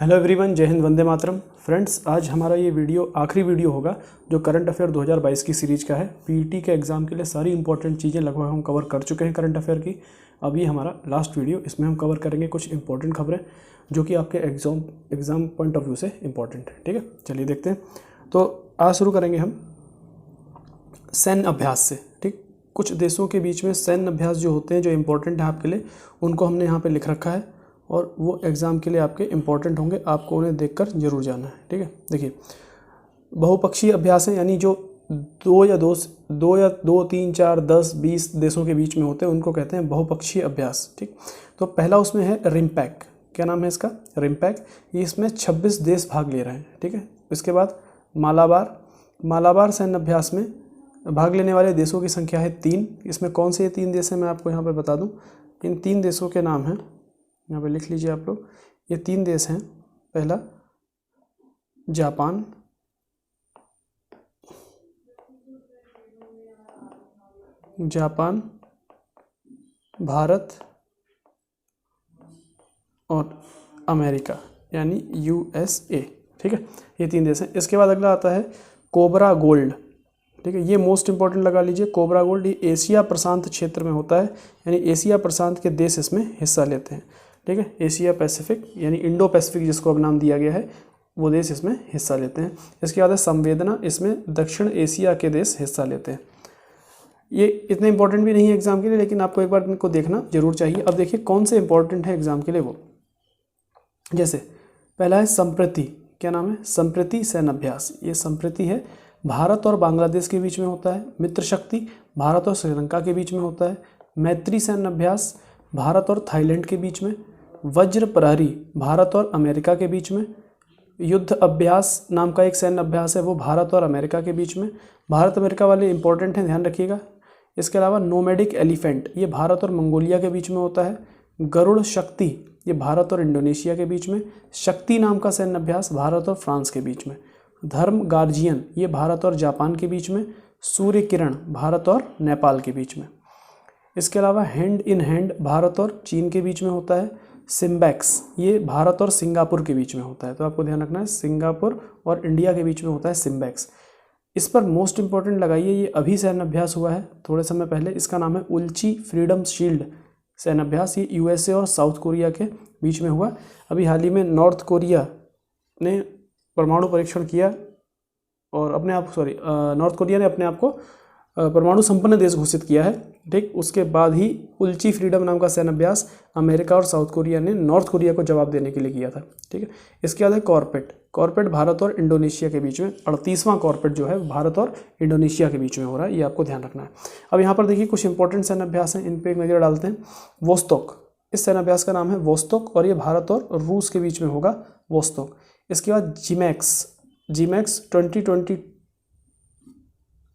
Hello everyone, जय Hind, Vande Mataram. Friends, आज हमारा ये वीडियो आखिरी वीडियो होगा जो करंट अफेयर 2022 की सीरीज का है। पीईटी के एग्ज़ाम के लिए सारी इंपॉर्टेंट चीज़ें लगभग हम कवर कर चुके हैं करंट अफेयर की। अब ये हमारा लास्ट वीडियो, इसमें हम कवर करेंगे कुछ इंपॉर्टेंट खबरें जो कि आपके एग्ज़ाम पॉइंट ऑफ व्यू से इंपॉर्टेंट है। ठीक है, चलिए देखते हैं। तो आज शुरू करेंगे हम सैन्य अभ्यास से। ठीक, कुछ देशों के बीच में सैन्य अभ्यास जो होते हैं, जो इंपॉर्टेंट है आपके लिए, उनको हमने यहाँ पर लिख रखा है और वो एग्ज़ाम के लिए आपके इम्पॉर्टेंट होंगे, आपको उन्हें देखकर जरूर जाना है। ठीक है, देखिए, बहुपक्षीय अभ्यास है, यानी जो दो, तीन, चार, 10, 20 देशों के बीच में होते हैं उनको कहते हैं बहुपक्षीय अभ्यास। ठीक, तो पहला उसमें है रिम्पैक। क्या नाम है इसका? रिम्पैक। ये इसमें 26 देश भाग ले रहे हैं। ठीक है, इसके बाद मालाबार सैन्य अभ्यास में भाग लेने वाले देशों की संख्या है 3। इसमें कौन से ये 3 देश हैं मैं आपको यहाँ पर बता दूँ। इन 3 देशों के नाम हैं, यहाँ पे लिख लीजिए आप लोग। ये 3 देश हैं। पहला जापान, भारत और अमेरिका, यानी यूएसए। ठीक है, ये 3 देश हैं। इसके बाद अगला आता है कोबरा गोल्ड। ठीक है, ये मोस्ट इंपॉर्टेंट लगा लीजिए। कोबरा गोल्ड ये एशिया प्रशांत क्षेत्र में होता है, यानी एशिया प्रशांत के देश इसमें हिस्सा लेते हैं। ठीक है, एशिया पैसिफिक यानी इंडो पैसिफिक जिसको अब नाम दिया गया है, वो देश इसमें हिस्सा लेते हैं। इसके बाद है संवेदना, इसमें दक्षिण एशिया के देश हिस्सा लेते हैं। ये इतने इंपॉर्टेंट भी नहीं है एग्जाम के लिए, लेकिन आपको एक बार इनको देखना जरूर चाहिए। अब देखिए कौन से इंपॉर्टेंट है एग्जाम के लिए वो। जैसे पहला है संप्रति। क्या नाम है? संप्रति सैन्य अभ्यास। ये संप्रति है, भारत और बांग्लादेश के बीच में होता है। मित्र शक्ति भारत और श्रीलंका के बीच में होता है। मैत्री सैन्य अभ्यास भारत और थाईलैंड के बीच में। वज्र प्रहरी भारत और अमेरिका के बीच में। युद्ध अभ्यास नाम का एक सैन्य अभ्यास है, वो भारत और अमेरिका के बीच में। भारत अमेरिका वाले इंपॉर्टेंट हैं, ध्यान रखिएगा। इसके अलावा नोमैडिक एलिफेंट, ये भारत और मंगोलिया के बीच में होता है। गरुड़ शक्ति, ये भारत और इंडोनेशिया के बीच में। शक्ति नाम का सैन्य अभ्यास भारत और फ्रांस के बीच में। धर्म गार्जियन, ये भारत और जापान के बीच में। सूर्य किरण भारत और नेपाल के बीच में। इसके अलावा हैंड इन हैंड भारत और चीन के बीच में होता है। सिम्बैक्स, ये भारत और सिंगापुर के बीच में होता है, तो आपको ध्यान रखना है, सिंगापुर और इंडिया के बीच में होता है सिम्बैक्स। इस पर मोस्ट इंपॉर्टेंट लगाइए, ये अभी सैन्य अभ्यास हुआ है थोड़े समय पहले। इसका नाम है उल्ची फ्रीडम शील्ड सैन्य अभ्यास। ये यूएसए और साउथ कोरिया के बीच में हुआ। अभी हाल ही में नॉर्थ कोरिया ने परमाणु परीक्षण किया और नॉर्थ कोरिया ने अपने आप को परमाणु संपन्न देश घोषित किया है। ठीक, उसके बाद ही उल्ची फ्रीडम नाम का सैन्य अभ्यास अमेरिका और साउथ कोरिया ने नॉर्थ कोरिया को जवाब देने के लिए किया था। ठीक है, इसके बाद है कॉर्पेट भारत और इंडोनेशिया के बीच में। 38वां कॉर्पेट जो है भारत और इंडोनेशिया के बीच में हो रहा है, ये आपको ध्यान रखना है। अब यहाँ पर देखिए कुछ इंपॉर्टेंट सैन्य अभ्यास हैं, इन पर एक नज़र डालते हैं। वोस्तोक, इस सैन्य अभ्यास का नाम है वोस्तोक और ये भारत और रूस के बीच में होगा, वोस्तोक। इसके बाद जीमैक्स 2022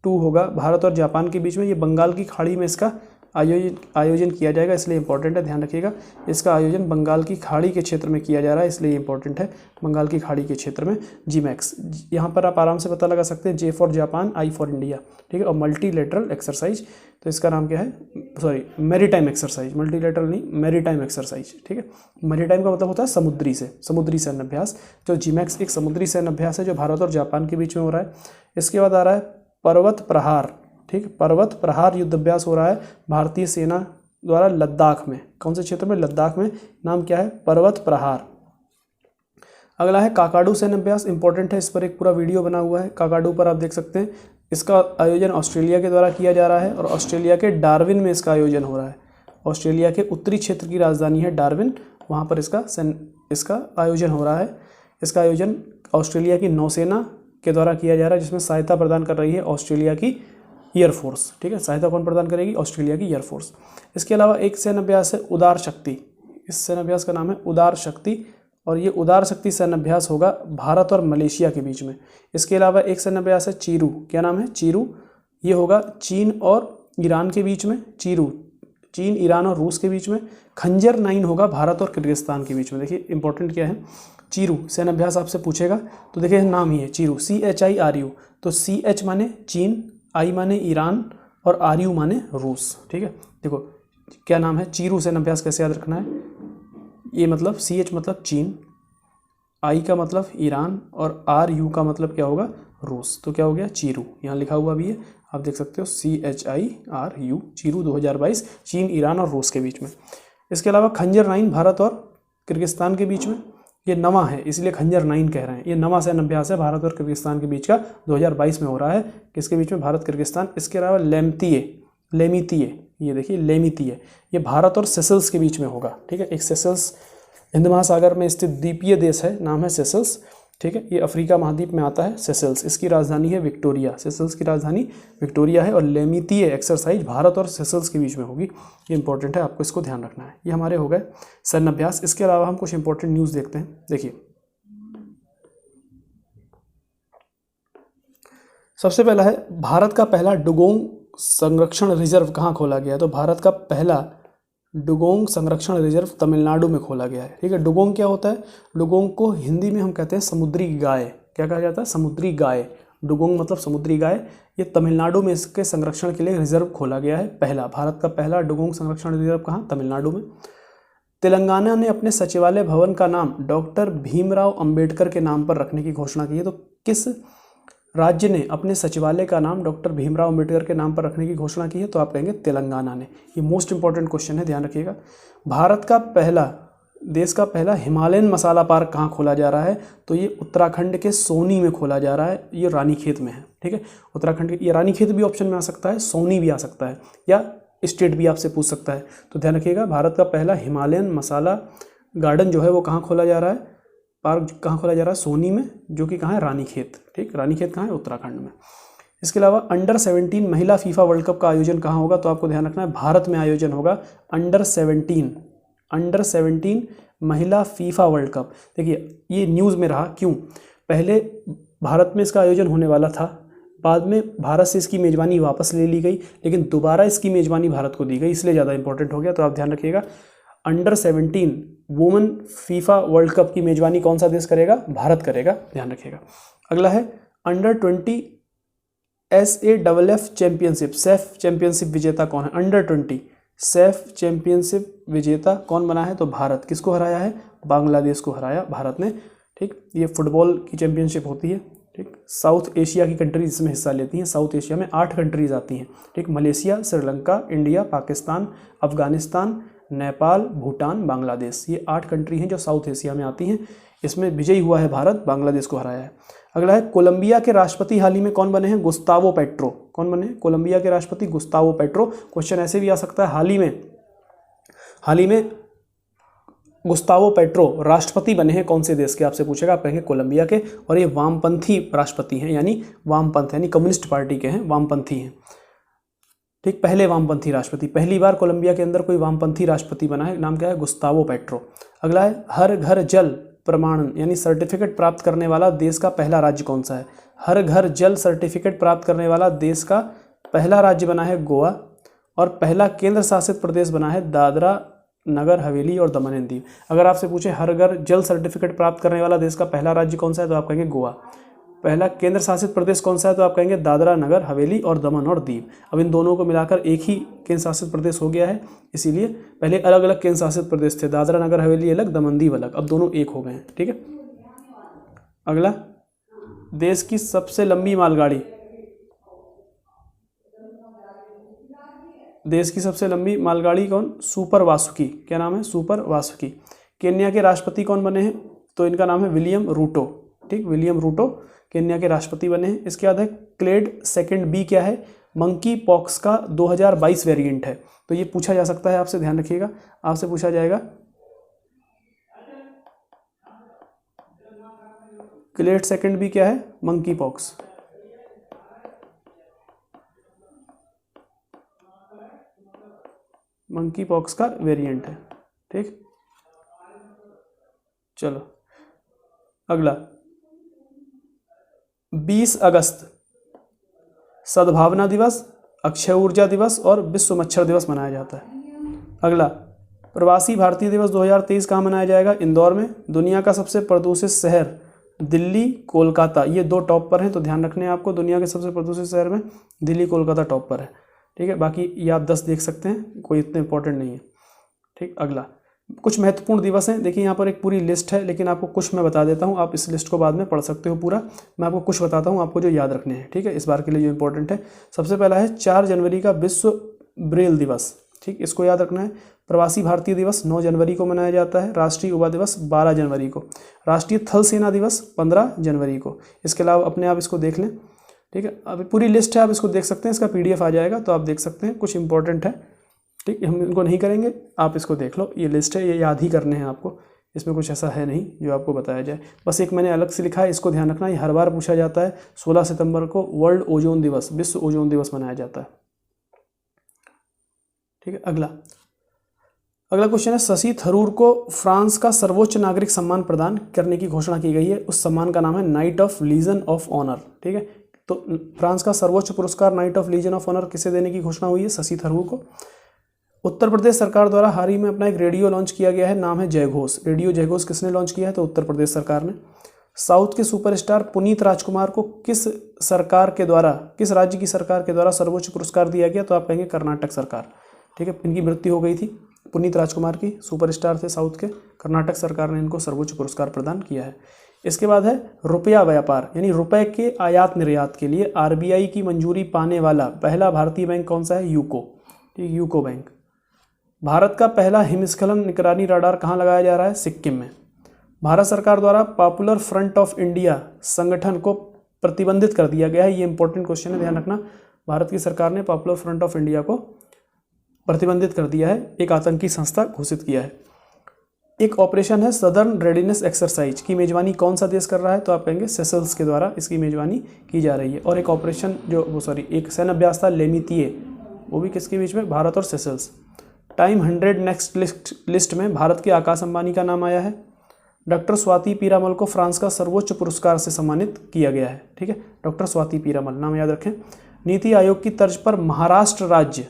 होगा भारत और जापान के बीच में। ये बंगाल की खाड़ी में इसका आयोजन किया जाएगा, इसलिए इंपॉर्टेंट है, ध्यान रखिएगा। इसका आयोजन बंगाल की खाड़ी के क्षेत्र में किया जा रहा है, इसलिए इंपॉर्टेंट है, बंगाल की खाड़ी के क्षेत्र में जीमैक्स। यहाँ पर आप आराम से पता लगा सकते हैं, J for Japan, I for India. ठीक है, और मल्टीलेटरल एक्सरसाइज, तो इसका नाम क्या है? मैरीटाइम एक्सरसाइज, मल्टीलेटरल नहीं, मैरीटाइम एक्सरसाइज। ठीक है, मैरीटाइम का मतलब होता है समुद्री सैन्य अभ्यास। जो जीमैक्स एक समुद्री सैन्य अभ्यास है जो भारत और जापान के बीच में हो रहा है। इसके बाद आ रहा है पर्वत प्रहार। ठीक, पर्वत प्रहार युद्ध अभ्यास हो रहा है भारतीय सेना द्वारा लद्दाख में। कौन से क्षेत्र में? लद्दाख में। नाम क्या है? पर्वत प्रहार। अगला है काकाडू सैन्य अभ्यास, इंपॉर्टेंट है, इस पर एक पूरा वीडियो बना हुआ है। काकाडू पर आप देख सकते हैं, इसका आयोजन ऑस्ट्रेलिया के द्वारा किया जा रहा है और ऑस्ट्रेलिया के डार्विन में इसका आयोजन हो रहा है। ऑस्ट्रेलिया के उत्तरी क्षेत्र की राजधानी है डार्विन, वहाँ पर इसका आयोजन हो रहा है। इसका आयोजन ऑस्ट्रेलिया की नौसेना के द्वारा किया जा रहा है, जिसमें सहायता प्रदान कर रही है ऑस्ट्रेलिया की एयरफोर्स। ठीक है, सहायता कौन प्रदान करेगी? ऑस्ट्रेलिया की एयरफोर्स। इसके अलावा एक सैन्य अभ्यास है उदार शक्ति। इस सैन्य अभ्यास का नाम है उदार शक्ति और ये उदार शक्ति सैन्य अभ्यास होगा भारत और मलेशिया के बीच में। इसके अलावा एक सैन्य अभ्यास है चीरू। क्या नाम है? चीरू। ये होगा चीन और ईरान के बीच में। चीन, ईरान और रूस के बीच में। खंजर 9 होगा भारत और किर्गिस्तान के बीच में। देखिए इंपॉर्टेंट क्या है, चीरू सैन्य अभ्यास आपसे पूछेगा, तो देखिए नाम ही है चीरू, CHIRU। तो CH माने चीन, I माने ईरान और RU माने रूस। ठीक है, देखो क्या नाम है, चीरू सैन्य अभ्यास कैसे याद रखना है। ये मतलब CH मतलब चीन, आई का मतलब ईरान और आर यू का मतलब क्या होगा, रूस। तो क्या हो गया, चीरू, यहाँ लिखा हुआ भी है, आप देख सकते हो CHIRU, चीरू 2022, चीन, ईरान और रूस के बीच में। इसके अलावा खंजर 9 भारत और किर्गिस्तान के बीच में, ये नवा है इसलिए खंजर 9 कह रहे हैं। ये नवा सैन्य अभ्यास है भारत और किर्गिस्तान के बीच का, 2022 में हो रहा है। किसके बीच में, भारत किर्गिस्तान। इसके अलावा लेमितीये, ये देखिए लेमितीये, ये भारत और सेशल्स के बीच में होगा, ठीक है। एक सेशल्स हिंद महासागर में स्थित द्वीपीय देश है, नाम है सेशल्स, ठीक है। ये अफ्रीका महाद्वीप में आता है सेशल्स, इसकी राजधानी है विक्टोरिया, सेशल्स की राजधानी विक्टोरिया है। और लेमितीय एक्सरसाइज भारत और सेशल्स के बीच में होगी, ये इंपॉर्टेंट है, आपको इसको ध्यान रखना है। ये हमारे हो गए सैन्य अभ्यास। इसके अलावा हम कुछ इंपॉर्टेंट न्यूज़ देखते हैं। देखिए सबसे पहला है, भारत का पहला डुगोंग संरक्षण रिजर्व कहाँ खोला गया है। तो भारत का पहला डुगोंग संरक्षण रिजर्व तमिलनाडु में खोला गया है, ठीक है। डुगोंग क्या होता है, डुगोंग को हिंदी में हम कहते हैं समुद्री गाय। क्या कहा जाता है, समुद्री गाय। डुगोंग मतलब समुद्री गाय। ये तमिलनाडु में इसके संरक्षण के लिए रिजर्व खोला गया है, पहला, भारत का पहला डुगोंग संरक्षण रिजर्व कहाँ, तमिलनाडु में। तेलंगाना ने अपने सचिवालय भवन का नाम डॉक्टर भीमराव अंबेडकर के नाम पर रखने की घोषणा की है। तो किस राज्य ने अपने सचिवालय का नाम डॉक्टर भीमराव अंबेडकर के नाम पर रखने की घोषणा की है, तो आप कहेंगे तेलंगाना ने। ये मोस्ट इंपॉर्टेंट क्वेश्चन है, ध्यान रखिएगा। भारत का पहला, देश का पहला हिमालयन मसाला पार्क कहाँ खोला जा रहा है, तो ये उत्तराखंड के सोनी में खोला जा रहा है, ये रानीखेत में है, ठीक है। उत्तराखंड के, ये रानीखेत भी ऑप्शन में आ सकता है, सोनी भी आ सकता है, या स्टेट भी आपसे पूछ सकता है। तो ध्यान रखिएगा, भारत का पहला हिमालयन मसाला गार्डन जो है वो कहाँ खोला जा रहा है, पार्क कहाँ खोला जा रहा है, सोनी में, जो कि कहाँ है, रानीखेत, ठीक। रानीखेत कहाँ है, उत्तराखंड में। इसके अलावा अंडर 17 महिला फीफा वर्ल्ड कप का आयोजन कहाँ होगा, तो आपको ध्यान रखना है भारत में आयोजन होगा। अंडर 17 महिला फीफा वर्ल्ड कप। देखिए ये न्यूज़ में रहा, क्यों, पहले भारत में इसका आयोजन होने वाला था, बाद में भारत से इसकी मेज़बानी वापस ले ली गई, लेकिन दोबारा इसकी मेज़बानी भारत को दी गई, इसलिए ज़्यादा इंपॉर्टेंट हो गया। तो आप ध्यान रखिएगा, under 17 women FIFA world cup की मेजबानी कौन सा देश करेगा, भारत करेगा, ध्यान रखिएगा। अगला है under 20 SAFF championship, Saif championship विजेता कौन है, अंडर 20 सैफ चैंपियनशिप विजेता कौन बना है, तो भारत। किसको हराया है, बांग्लादेश को हराया भारत ने, ठीक। ये फुटबॉल की चैंपियनशिप होती है, ठीक। साउथ एशिया की कंट्रीज इसमें हिस्सा लेती हैं, साउथ एशिया में 8 कंट्रीज आती हैं, ठीक। मलेशिया, श्रीलंका, इंडिया, पाकिस्तान, अफगानिस्तान, नेपाल, भूटान, बांग्लादेश, ये 8 कंट्री हैं जो साउथ एशिया में आती हैं। इसमें विजयी हुआ है भारत, बांग्लादेश को हराया है। अगला है कोलंबिया के राष्ट्रपति हाल ही में कौन बने हैं, गुस्तावो पेट्रो। कौन बने, कोलंबिया के राष्ट्रपति गुस्तावो पेट्रो। क्वेश्चन ऐसे भी आ सकता है, हाल ही में गुस्तावो पेट्रो राष्ट्रपति बने हैं कौन से देश के, आपसे पूछेगा, आप कहेंगे कोलंबिया के। और ये वामपंथी राष्ट्रपति हैं, यानी वामपंथ यानी कम्युनिस्ट पार्टी के हैं, वामपंथी हैं, ठीक। पहले वामपंथी राष्ट्रपति, पहली बार कोलंबिया के अंदर कोई वामपंथी राष्ट्रपति बना है, नाम क्या है, गुस्तावो पेट्रो। अगला है हर घर जल प्रमाणन यानी सर्टिफिकेट प्राप्त करने वाला देश का पहला राज्य कौन सा है। हर घर जल सर्टिफिकेट प्राप्त करने वाला देश का पहला राज्य बना है गोवा, और पहला केंद्र शासित प्रदेश बना है दादरा नगर हवेली और दमन एंड दीव। अगर आपसे पूछे हर घर जल सर्टिफिकेट प्राप्त करने वाला देश का पहला राज्य कौन सा है, तो आप कहेंगे गोवा। पहला केंद्र शासित प्रदेश कौन सा है, तो आप कहेंगे दादरा नगर हवेली और दमन और दीव। अब इन दोनों को मिलाकर एक ही केंद्र शासित प्रदेश हो गया है, इसीलिए पहले अलग अलग केंद्र शासित प्रदेश थे, दादरा नगर हवेली अलग, दमन दीव अलग, अब दोनों एक हो गए हैं, ठीक है। अगला, देश की सबसे लंबी मालगाड़ी, देश की सबसे लंबी मालगाड़ी कौन, सुपर वासुकी। क्या नाम है, सुपर वासुकी। केन्या के राष्ट्रपति कौन बने हैं, तो इनका नाम है विलियम रूटो, ठीक। विलियम रूटो केन्या के राष्ट्रपति बने हैं। इसके बाद है क्लेड 2B क्या है, मंकी पॉक्स का 2022 वेरिएंट है। तो ये पूछा जा सकता है आपसे, ध्यान रखिएगा, आपसे पूछा जाएगा क्लेड 2B क्या है, मंकी पॉक्स। मंकी पॉक्स का वेरिएंट है, ठीक। चलो अगला, 20 अगस्त सद्भावना दिवस, अक्षय ऊर्जा दिवस और विश्व मच्छर दिवस मनाया जाता है। अगला, प्रवासी भारतीय दिवस 2023 कहाँ मनाया जाएगा, इंदौर में। दुनिया का सबसे प्रदूषित शहर दिल्ली, कोलकाता, ये 2 टॉप पर हैं, तो ध्यान रखने हैं आपको, दुनिया के सबसे प्रदूषित शहर में दिल्ली, कोलकाता टॉप पर है, ठीक है। बाकी ये आप 10 देख सकते हैं, कोई इतने इंपॉर्टेंट नहीं है, ठीक। अगला, कुछ महत्वपूर्ण दिवस हैं, देखिए यहाँ पर एक पूरी लिस्ट है, लेकिन आपको कुछ मैं बता देता हूँ, आप इस लिस्ट को बाद में पढ़ सकते हो पूरा। मैं आपको कुछ बताता हूँ आपको जो याद रखने हैं, ठीक है, इस बार के लिए जो इंपॉर्टेंट है। सबसे पहला है 4 जनवरी का विश्व ब्रेल दिवस, ठीक, इसको याद रखना है। प्रवासी भारतीय दिवस 9 जनवरी को मनाया जाता है। राष्ट्रीय युवा दिवस 12 जनवरी को। राष्ट्रीय थल सेना दिवस 15 जनवरी को। इसके अलावा अपने आप इसको देख लें, ठीक है, अभी पूरी लिस्ट है, आप इसको देख सकते हैं, इसका PDF आ जाएगा तो आप देख सकते हैं, कुछ इंपॉर्टेंट है, ठीक, हम इनको नहीं करेंगे, आप इसको देख लो, ये लिस्ट है, ये याद ही करने हैं आपको, इसमें कुछ ऐसा है नहीं जो आपको बताया जाए, बस एक मैंने अलग से लिखा है, इसको ध्यान रखना, ये हर बार पूछा जाता है। 16 सितंबर को वर्ल्ड ओजोन दिवस, विश्व ओजोन दिवस मनाया जाता है, ठीक है। अगला क्वेश्चन है, शशि थरूर को फ्रांस का सर्वोच्च नागरिक सम्मान प्रदान करने की घोषणा की गई है। उस सम्मान का नाम है Knight of Legion of Honour, ठीक है। तो फ्रांस का सर्वोच्च पुरस्कार Knight of Legion of Honour किसे देने की घोषणा हुई है? शशि थरूर को। उत्तर प्रदेश सरकार द्वारा हाल ही में अपना एक रेडियो लॉन्च किया गया है, नाम है जय घोष। रेडियो जय घोष किसने लॉन्च किया है? तो उत्तर प्रदेश सरकार ने। साउथ के सुपरस्टार पुनीत राजकुमार को किस राज्य की सरकार के द्वारा सर्वोच्च पुरस्कार दिया गया? तो आप कहेंगे कर्नाटक सरकार, ठीक है। इनकी मृत्यु हो गई थी, पुनीत राजकुमार की, सुपरस्टार थे साउथ के, कर्नाटक सरकार ने इनको सर्वोच्च पुरस्कार प्रदान किया है। इसके बाद है रुपया व्यापार, यानी रुपए के आयात निर्यात के लिए RBI की मंजूरी पाने वाला पहला भारतीय बैंक कौन सा है? यूको, ठीक, यूको बैंक। भारत का पहला हिमस्खलन निगरानी रडार कहाँ लगाया जा रहा है? सिक्किम में। भारत सरकार द्वारा पॉपुलर फ्रंट ऑफ इंडिया संगठन को प्रतिबंधित कर दिया गया है, ये इंपॉर्टेंट क्वेश्चन है, ध्यान रखना। भारत की सरकार ने पॉपुलर फ्रंट ऑफ इंडिया को प्रतिबंधित कर दिया है, एक आतंकी संस्था घोषित किया है। एक ऑपरेशन है सदर्न रेडीनेस एक्सरसाइज की मेजबानी कौन सा देश कर रहा है? तो आप कहेंगे सेशल्स के द्वारा इसकी मेजबानी की जा रही है। और एक ऑपरेशन एक सैन्य अभ्यास था लेमितिए, वो भी किसके बीच में? भारत और सेशल्स। टाइम 100 नेक्स्ट लिस्ट में भारत के आकाश अंबानी का नाम आया है। डॉक्टर स्वाति पीरामल को फ्रांस का सर्वोच्च पुरस्कार से सम्मानित किया गया है, ठीक है, डॉक्टर स्वाति पीरामल, नाम याद रखें। नीति आयोग की तर्ज पर महाराष्ट्र राज्य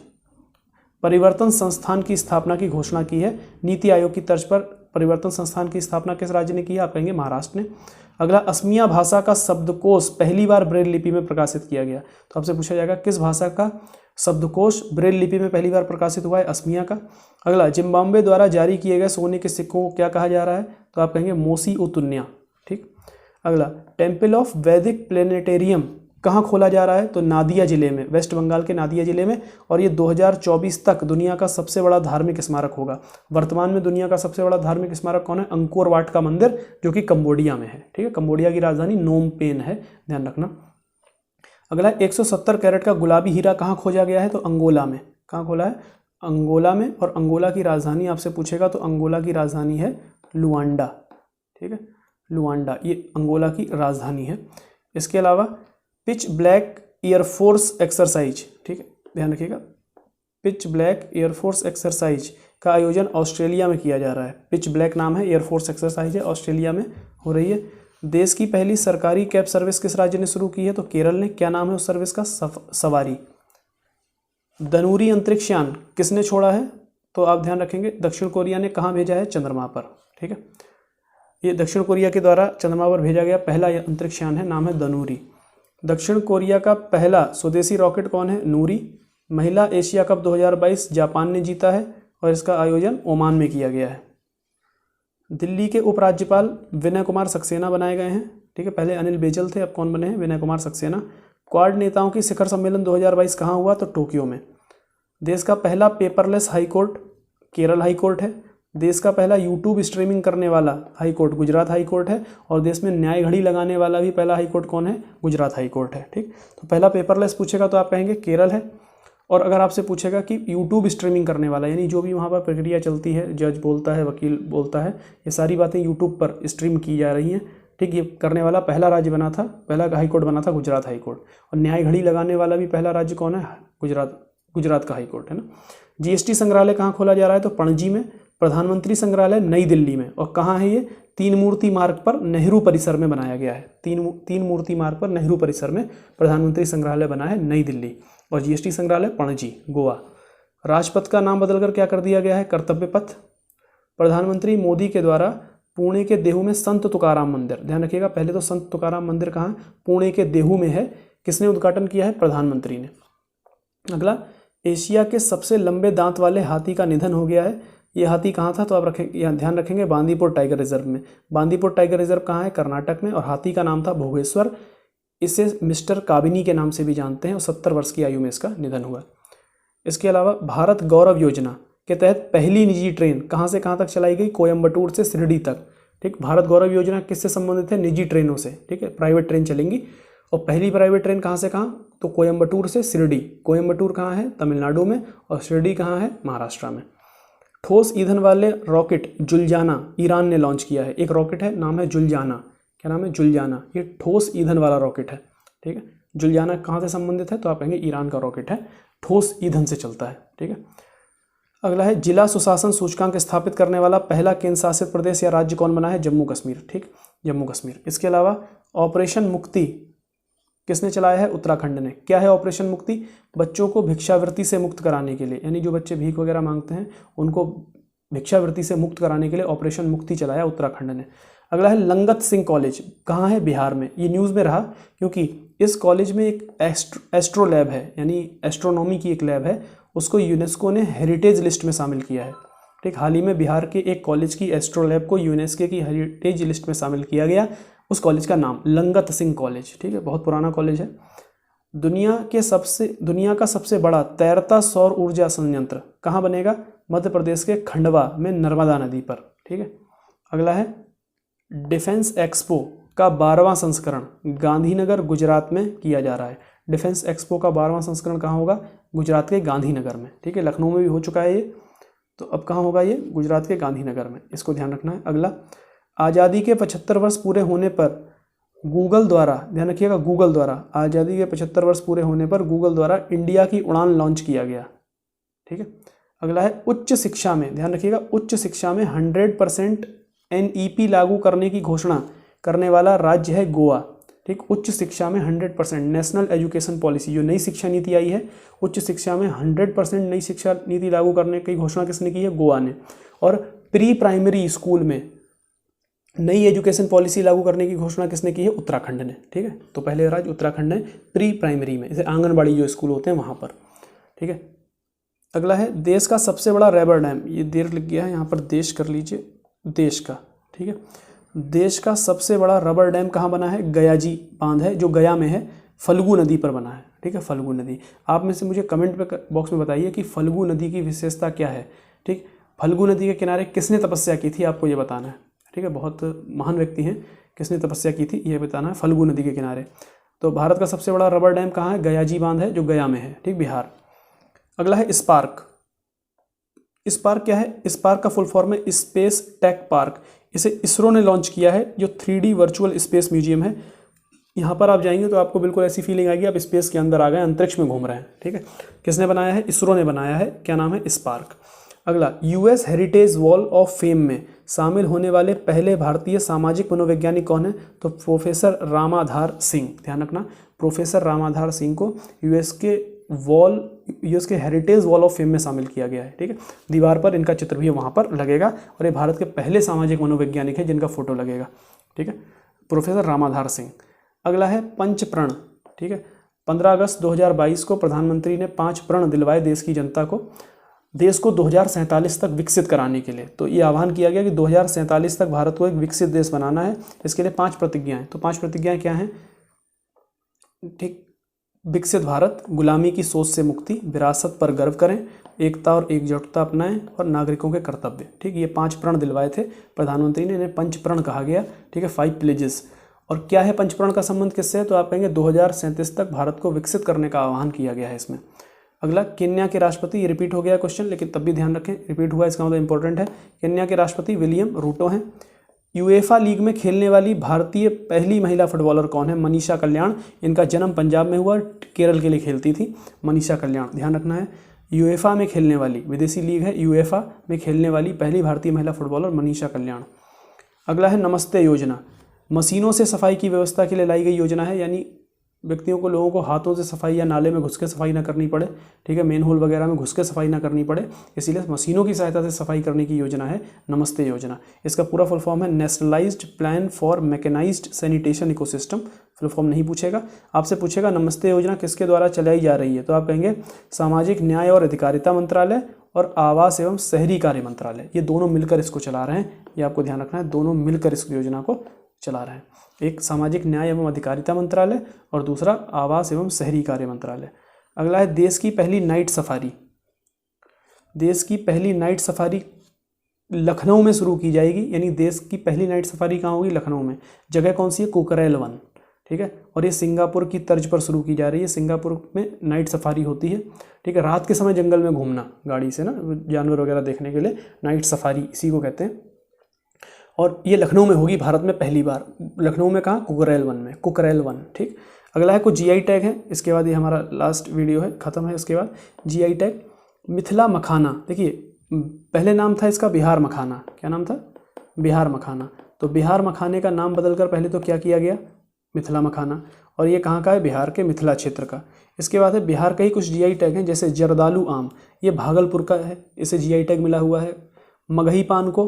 परिवर्तन संस्थान की स्थापना की घोषणा की है। नीति आयोग की तर्ज पर परिवर्तन संस्थान की स्थापना किस राज्य ने की है? आप कहेंगे महाराष्ट्र ने। अगला, असमिया भाषा का शब्दकोश पहली बार ब्रेल लिपि में प्रकाशित किया गया। तो आपसे पूछा जाएगा किस भाषा का शब्दकोश ब्रेल लिपि में पहली बार प्रकाशित हुआ है? असमिया का। अगला, जिम्बाब्वे द्वारा जारी किए गए सोने के सिक्कों को क्या कहा जा रहा है? तो आप कहेंगे मोसी उतुन्या, ठीक। अगला, टेम्पल ऑफ वैदिक प्लेनेटेरियम कहाँ खोला जा रहा है? तो नादिया जिले में, वेस्ट बंगाल के नादिया जिले में, और ये 2024 तक दुनिया का सबसे बड़ा धार्मिक स्मारक होगा। वर्तमान में दुनिया का सबसे बड़ा धार्मिक स्मारक कौन है? अंकोर वाट का मंदिर, जो कि कंबोडिया में है, ठीक है। कंबोडिया की राजधानी नोम पेन है, ध्यान रखना। अगला, 170 कैरेट का गुलाबी हीरा कहाँ खोजा गया है? तो अंगोला में। कहाँ खोला है? अंगोला में। और अंगोला की राजधानी आपसे पूछेगा तो अंगोला की राजधानी है लुआंडा, ठीक है, लुआंडा, ये अंगोला की राजधानी है। इसके अलावा पिच ब्लैक एयरफोर्स एक्सरसाइज, ठीक है, ध्यान रखिएगा, पिच ब्लैक एयरफोर्स एक्सरसाइज का आयोजन ऑस्ट्रेलिया में किया जा रहा है। पिच ब्लैक नाम है, एयरफोर्स एक्सरसाइज है, ऑस्ट्रेलिया में हो रही है। देश की पहली सरकारी कैब सर्विस किस राज्य ने शुरू की है? तो केरल ने। क्या नाम है उस सर्विस का? सवारी। दनूरी अंतरिक्ष यान किसने छोड़ा है? तो आप ध्यान रखेंगे दक्षिण कोरिया ने। कहाँ भेजा है? चंद्रमा पर, ठीक है। ये दक्षिण कोरिया के द्वारा चंद्रमा पर भेजा गया पहला अंतरिक्ष यान है, नाम है दनूरी। दक्षिण कोरिया का पहला स्वदेशी रॉकेट कौन है? नूरी। महिला एशिया कप 2022 जापान ने जीता है और इसका आयोजन ओमान में किया गया है। दिल्ली के उपराज्यपाल विनय कुमार सक्सेना बनाए गए हैं, ठीक है, पहले अनिल बैजल थे, अब कौन बने हैं? विनय कुमार सक्सेना। क्वाड नेताओं की शिखर सम्मेलन 2022 कहाँ हुआ? तो टोक्यो में। देश का पहला पेपरलेस हाईकोर्ट केरल हाईकोर्ट है। देश का पहला यूट्यूब स्ट्रीमिंग करने वाला हाईकोर्ट गुजरात हाईकोर्ट है। और देश में न्याय घड़ी लगाने वाला भी पहला हाईकोर्ट कौन है? गुजरात हाईकोर्ट है, ठीक। तो पहला पेपरलेस पूछेगा तो आप कहेंगे केरल है। और अगर आपसे पूछेगा कि यूट्यूब स्ट्रीमिंग करने वाला, यानी जो भी वहाँ पर प्रक्रिया चलती है, जज बोलता है, वकील बोलता है, ये सारी बातें यूट्यूब पर स्ट्रीम की जा रही हैं, ठीक, ये करने वाला पहला राज्य बना था, पहला हाईकोर्ट बना था गुजरात हाईकोर्ट। और न्याय घड़ी लगाने वाला भी पहला राज्य कौन है? गुजरात का हाईकोर्ट है ना। GST संग्रहालय कहाँ खोला जा रहा है? तो पणजी में। प्रधानमंत्री संग्रहालय नई दिल्ली में। और कहाँ है ये? 3 मूर्ति मार्ग पर नेहरू परिसर में बनाया गया है। तीन मूर्ति मार्ग पर नेहरू परिसर में प्रधानमंत्री संग्रहालय बना है, नई दिल्ली। और GST संग्रहालय पणजी, गोवा। राजपथ का नाम बदलकर क्या कर दिया गया है? कर्तव्य पथ। प्रधानमंत्री मोदी के द्वारा पुणे के देहू में संत तुकाराम मंदिर, ध्यान रखिएगा, पहले तो संत तुकाराम मंदिर कहाँ? पुणे के देहू में है। किसने उद्घाटन किया है? प्रधानमंत्री ने। अगला, एशिया के सबसे लंबे दांत वाले हाथी का निधन हो गया है। ये हाथी कहाँ था, तो आप रखेंगे, यहाँ ध्यान रखेंगे बांदीपुर टाइगर रिजर्व में। बांदीपुर टाइगर रिजर्व कहाँ है, कर्नाटक में, और हाथी का नाम था भोगेश्वर। इसे मिस्टर काबिनी के नाम से भी जानते हैं, और 70 वर्ष की आयु में इसका निधन हुआ। इसके अलावा भारत गौरव योजना के तहत पहली निजी ट्रेन कहाँ से कहाँ तक चलाई गई, कोयम्बटूर से शिरडी तक। ठीक, भारत गौरव योजना किससे संबंधित है, निजी ट्रेनों से। ठीक है, प्राइवेट ट्रेन चलेंगी, और पहली प्राइवेट ट्रेन कहाँ से कहाँ, तो कोयम्बटूर से शिरडी। कोयम्बटूर कहाँ है, तमिलनाडु में, और शिरडी कहाँ है, महाराष्ट्र में। ठोस ईंधन वाले रॉकेट जुलजाना ईरान ने लॉन्च किया है। एक रॉकेट है, नाम है जुलजाना। क्या नाम है, जुलजाना। ये ठोस ईंधन वाला रॉकेट है। ठीक है, जुलजाना कहाँ से संबंधित है, तो आप कहेंगे ईरान का रॉकेट है, ठोस ईंधन से चलता है। ठीक है, अगला है जिला सुशासन सूचकांक स्थापित करने वाला पहला केंद्र शासित प्रदेश या राज्य कौन बना है, जम्मू कश्मीर। ठीक, जम्मू कश्मीर। इसके अलावा ऑपरेशन मुक्ति किसने चलाया है, उत्तराखंड ने। क्या है ऑपरेशन मुक्ति, बच्चों को भिक्षावृत्ति से मुक्त कराने के लिए, यानी जो बच्चे भीख वगैरह मांगते हैं उनको भिक्षावृत्ति से मुक्त कराने के लिए ऑपरेशन मुक्ति चलाया उत्तराखंड ने। अगला है लंगत सिंह कॉलेज, कहाँ है, बिहार में। ये न्यूज़ में रहा क्योंकि इस कॉलेज में एक एस्ट्रो लैब है, यानी एस्ट्रोनॉमी की एक लैब है, उसको यूनेस्को ने हेरिटेज लिस्ट में शामिल किया है। ठीक, हाल ही में बिहार के एक कॉलेज की एस्ट्रो लैब को यूनेस्को की हेरिटेज लिस्ट में शामिल किया गया। उस कॉलेज का नाम लंगत सिंह कॉलेज। ठीक है, बहुत पुराना कॉलेज है। दुनिया का सबसे बड़ा तैरता सौर ऊर्जा संयंत्र कहाँ बनेगा, मध्य प्रदेश के खंडवा में, नर्मदा नदी पर। ठीक है, अगला है डिफेंस एक्सपो का 12वां संस्करण गांधीनगर गुजरात में किया जा रहा है। डिफेंस एक्सपो का 12वां संस्करण कहाँ होगा, गुजरात के गांधीनगर में। ठीक है, लखनऊ में भी हो चुका है ये, तो अब कहाँ होगा ये, गुजरात के गांधीनगर में। इसको ध्यान रखना है। अगला, आज़ादी के 75 वर्ष पूरे होने पर गूगल द्वारा, ध्यान रखिएगा, गूगल द्वारा आज़ादी के 75 वर्ष पूरे होने पर गूगल द्वारा इंडिया की उड़ान लॉन्च किया गया। ठीक है, अगला है उच्च शिक्षा में, ध्यान रखिएगा, उच्च शिक्षा में 100% NEP लागू करने की घोषणा करने वाला राज्य है गोवा। ठीक, उच्च शिक्षा में 100% नेशनल एजुकेशन पॉलिसी, जो नई शिक्षा नीति आई है, उच्च शिक्षा में 100% नई शिक्षा नीति लागू करने की घोषणा किसने की है, गोवा ने। और प्री प्राइमरी स्कूल में नई एजुकेशन पॉलिसी लागू करने की घोषणा किसने की है, उत्तराखंड ने। ठीक है, तो पहले राज्य उत्तराखंड ने प्री प्राइमरी में, जैसे आंगनबाड़ी जो स्कूल होते हैं वहाँ पर। ठीक है, अगला है देश का सबसे बड़ा रबर डैम, ये देर लग गया है यहाँ पर, देश कर लीजिए, देश का। ठीक है, देश का सबसे बड़ा रबर डैम कहाँ बना है, गयाजी बांध है, जो गया में है, फल्गु नदी पर बना है। ठीक है, फल्गु नदी। आप में से मुझे कमेंट बॉक्स में बताइए कि फल्गु नदी की विशेषता क्या है। ठीक, फल्गु नदी के किनारे किसने तपस्या की थी, आपको ये बताना है। ठीक है, बहुत महान व्यक्ति हैं, किसने तपस्या की थी ये बताना है, फल्गु नदी के किनारे। तो भारत का सबसे बड़ा रबर डैम कहाँ है, गयाजी बांध है, जो गया में है। ठीक, बिहार। अगला है स्पार्क। स्पार्क क्या है, स्पार्क का फुल फॉर्म है स्पेस टेक पार्क। इसे इसरो ने लॉन्च किया है, जो 3D वर्चुअल स्पेस म्यूजियम है। यहाँ पर आप जाएंगे तो आपको बिल्कुल ऐसी फीलिंग आएगी आप स्पेस के अंदर आ गए, अंतरिक्ष में घूम रहे हैं। ठीक है, किसने बनाया है, इसरो ने बनाया है। क्या नाम है, स्पार्क। अगला, US heritage wall of fame में शामिल होने वाले पहले भारतीय सामाजिक मनोवैज्ञानिक कौन है, तो प्रोफेसर रामाधार सिंह। ध्यान रखना, प्रोफेसर रामाधार सिंह को यूएस के हेरिटेज वॉल ऑफ फेम में शामिल किया गया है। ठीक है, दीवार पर इनका चित्र भी वहाँ पर लगेगा, और ये भारत के पहले सामाजिक मनोवैज्ञानिक है जिनका फोटो लगेगा। ठीक है, प्रोफेसर रामाधार सिंह। अगला है पंचप्रण। ठीक है, 15 अगस्त 2022 को प्रधानमंत्री ने 5 प्रण दिलवाए देश की जनता को, देश को 2047 तक विकसित कराने के लिए। तो ये आह्वान किया गया कि 2047 तक भारत को एक विकसित देश बनाना है। इसके लिए 5 प्रतिज्ञाएं। तो 5 प्रतिज्ञाएं क्या हैं, ठीक, विकसित भारत, गुलामी की सोच से मुक्ति, विरासत पर गर्व करें, एकता और एकजुटता अपनाएं, और नागरिकों के कर्तव्य। ठीक, ये 5 प्रण दिलवाए थे प्रधानमंत्री ने, इन्हें पंचप्रण कहा गया। ठीक है, 5 प्लेजेस। और क्या है पंचप्रण का संबंध किससे है, तो आप कहेंगे 2037 तक भारत को विकसित करने का आह्वान किया गया है इसमें। अगला, केन्या के राष्ट्रपति, ये रिपीट हो गया क्वेश्चन, लेकिन तब भी ध्यान रखें रिपीट हुआ इसका मतलब इंपॉर्टेंट है। केन्या के राष्ट्रपति विलियम रूटो हैं। यूएफा लीग में खेलने वाली भारतीय पहली महिला फुटबॉलर कौन है, मनीषा कल्याण। इनका जन्म पंजाब में हुआ, केरल के लिए खेलती थी मनीषा कल्याण। ध्यान रखना है, यूएफा में खेलने वाली, विदेशी लीग है, यूएफा में खेलने वाली पहली भारतीय महिला फुटबॉलर मनीषा कल्याण। अगला है नमस्ते योजना। मशीनों से सफाई की व्यवस्था के लिए लाई गई योजना है, यानी व्यक्तियों को, लोगों को हाथों से सफाई या नाले में घुस के सफाई ना करनी पड़े। ठीक है, मेन होल वगैरह में घुस के सफाई ना करनी पड़े, इसीलिए मशीनों की सहायता से सफाई करने की योजना है नमस्ते योजना। इसका पूरा फुल फॉर्म है nationalised plan for mechanised sanitation ecosystem. Full form नहीं पूछेगा, आपसे पूछेगा नमस्ते योजना किसके द्वारा चलाई जा रही है, तो आप कहेंगे सामाजिक न्याय और अधिकारिता मंत्रालय और आवास एवं शहरी कार्य मंत्रालय, ये दोनों मिलकर इसको चला रहे हैं। ये आपको ध्यान रखना है, दोनों मिलकर इस योजना को चला रहे हैं। एक सामाजिक न्याय एवं अधिकारिता मंत्रालय और दूसरा आवास एवं शहरी कार्य मंत्रालय। अगला है देश की पहली नाइट सफारी। देश की पहली नाइट सफारी लखनऊ में शुरू की जाएगी, यानी देश की पहली नाइट सफारी कहाँ होगी? लखनऊ में। जगह कौन सी है? कुकरेल वन, ठीक है। और ये सिंगापुर की तर्ज पर शुरू की जा रही है। सिंगापुर में नाइट सफारी होती है, ठीक है। रात के समय जंगल में घूमना गाड़ी से ना, जानवर वगैरह देखने के लिए नाइट सफारी इसी को कहते हैं। और ये लखनऊ में होगी भारत में पहली बार। लखनऊ में कहाँ? कुकरेल वन में, कुकरेल वन, ठीक। अगला है कुछ जीआई टैग है, इसके बाद ये हमारा लास्ट वीडियो है, खत्म है। इसके बाद जीआई टैग मिथिला मखाना। देखिए पहले नाम था इसका बिहार मखाना। क्या नाम था? बिहार मखाना। तो बिहार मखाने का नाम बदलकर पहले तो क्या किया गया? मिथिला मखाना। और ये कहाँ का है? बिहार के मिथिला क्षेत्र का। इसके बाद है बिहार का ही कुछ जीआई टैग हैं, जैसे जर्दालू आम, ये भागलपुर का है, इसे जीआई टैग मिला हुआ है। मगही पान को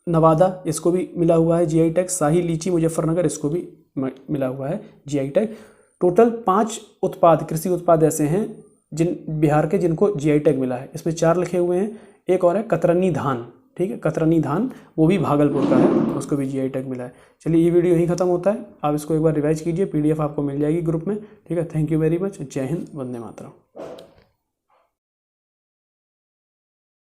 नवादा, इसको भी मिला हुआ है जीआई टैग। शाही लीची मुजफ्फरनगर, इसको भी मिला हुआ है जीआई टैग। टोटल 5 उत्पाद, कृषि उत्पाद ऐसे हैं जिन बिहार के जिनको जीआई टैग मिला है। इसमें 4 लिखे हुए हैं। एक और है कतरनी धान, ठीक है, कतरनी धान, वो भी भागलपुर का है, उसको भी जीआई टैग मिला है। चलिए ये वीडियो यहीं खत्म होता है। आप इसको एक बार रिवाइज कीजिए, पीडीएफ आपको मिल जाएगी ग्रुप में, ठीक है। Thank you very much. जय हिंद, वंदे मातरम।